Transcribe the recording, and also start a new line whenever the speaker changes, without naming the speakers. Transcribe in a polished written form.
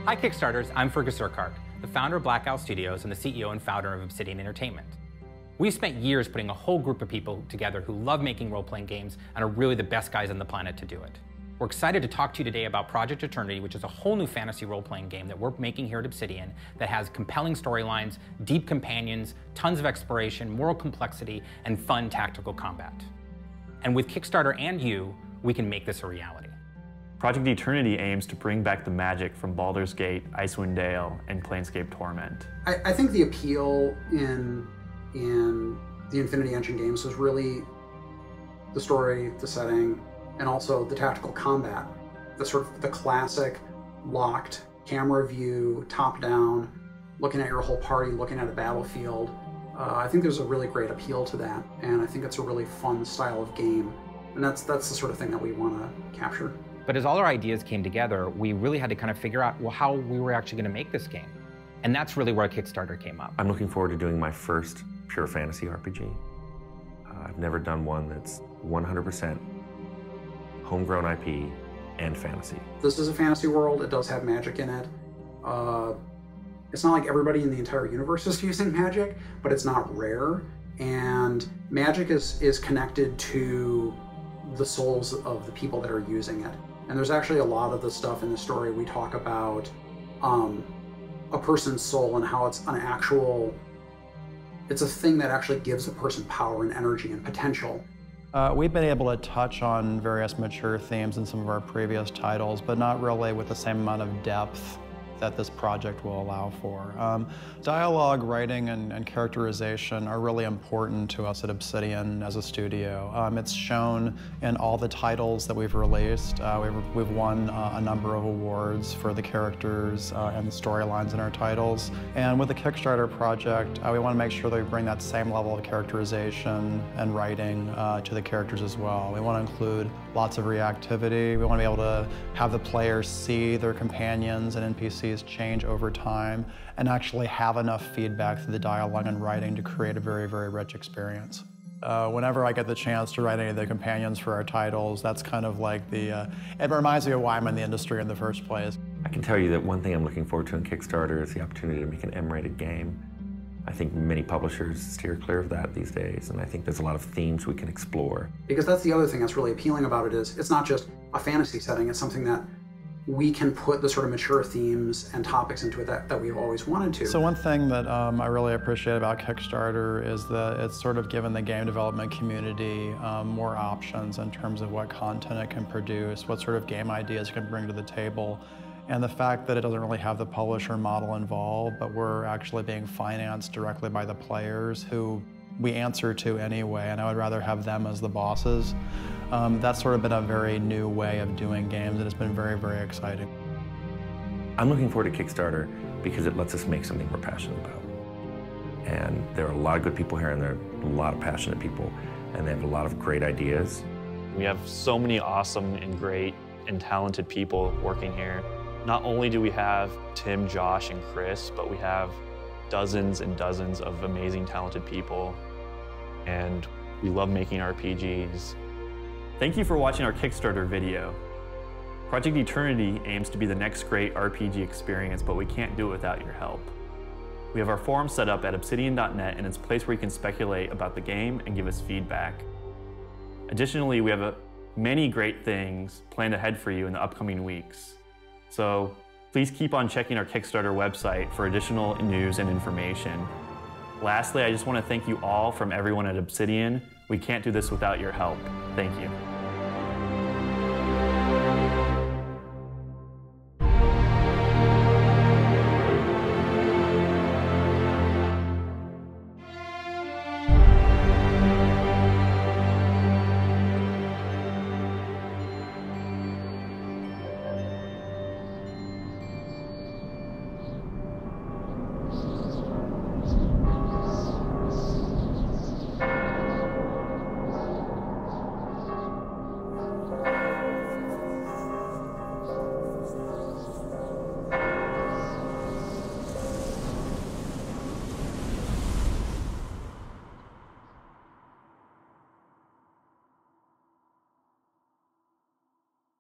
Hi Kickstarters, I'm Fergus Urquhart, the founder of Black Owl Studios and the CEO and founder of Obsidian Entertainment. We've spent years putting a whole group of people together who love making role-playing games and are really the best guys on the planet to do it. We're excited to talk to you today about Project Eternity, which is a whole new fantasy role-playing game that we're making here at Obsidian that has compelling storylines, deep companions, tons of exploration, moral complexity, and fun tactical combat. And with Kickstarter and you, we can make this a reality.
Project Eternity aims to bring back the magic from Baldur's Gate, Icewind Dale, and Planescape Torment.
I think the appeal in the Infinity Engine games was really the story, the setting, and also the tactical combat. The sort of the classic locked camera view, top down, looking at your whole party, looking at a battlefield. I think there's a really great appeal to that, and I think it's a really fun style of game. And that's the sort of thing that we want to capture.
But as all our ideas came together, we really had to kind of figure out, well, how we were actually going to make this game. And that's really where Kickstarter came up.
I'm looking forward to doing my first pure fantasy RPG. I've never done one that's 100% homegrown IP and fantasy.
This is a fantasy world. It does have magic in it. It's not like everybody in the entire universe is using magic, but it's not rare. And magic is connected to the souls of the people that are using it. And there's actually a lot of the stuff in the story we talk about a person's soul and how it's it's a thing that actually gives a person power and energy and potential.
We've been able to touch on various mature themes in some of our previous titles, but not really with the same amount of depth that this project will allow for. Dialogue, writing, and characterization are really important to us at Obsidian as a studio. It's shown in all the titles that we've released. We've won a number of awards for the characters and the storylines in our titles. And with the Kickstarter project, we want to make sure that we bring that same level of characterization and writing to the characters as well. We want to include lots of reactivity. We want to be able to have the players see their companions and NPCs change over time and actually have enough feedback through the dialogue and writing to create a very, very rich experience. Whenever I get the chance to write any of the companions for our titles, that's kind of like it reminds me of why I'm in the industry in the first place.
I can tell you that one thing I'm looking forward to in Kickstarter is the opportunity to make an M-rated game. I think many publishers steer clear of that these days, and I think there's a lot of themes we can explore.
Because that's the other thing that's really appealing about it is it's not just a fantasy setting, it's something that we can put the sort of mature themes and topics into it that we've always wanted to.
So one thing that I really appreciate about Kickstarter is that it's sort of given the game development community more options in terms of what content it can produce, what sort of game ideas it can bring to the table, and the fact that it doesn't really have the publisher model involved, but we're actually being financed directly by the players who we answer to anyway, and I would rather have them as the bosses. That's sort of been a very new way of doing games, and it's been very, very exciting.
I'm looking forward to Kickstarter because it lets us make something we're passionate about. And there are a lot of good people here, and there are a lot of passionate people, and they have a lot of great ideas.
We have so many awesome and great and talented people working here. Not only do we have Tim, Josh, and Chris, but we have dozens and dozens of amazing, talented people, and we love making RPGs. Thank you for watching our Kickstarter video. Project Eternity aims to be the next great RPG experience, but we can't do it without your help. We have our forum set up at obsidian.net, and it's a place where you can speculate about the game and give us feedback. Additionally, we have many great things planned ahead for you in the upcoming weeks. So please keep on checking our Kickstarter website for additional news and information. Lastly, I just want to thank you all from everyone at Obsidian. We can't do this without your help. Thank you.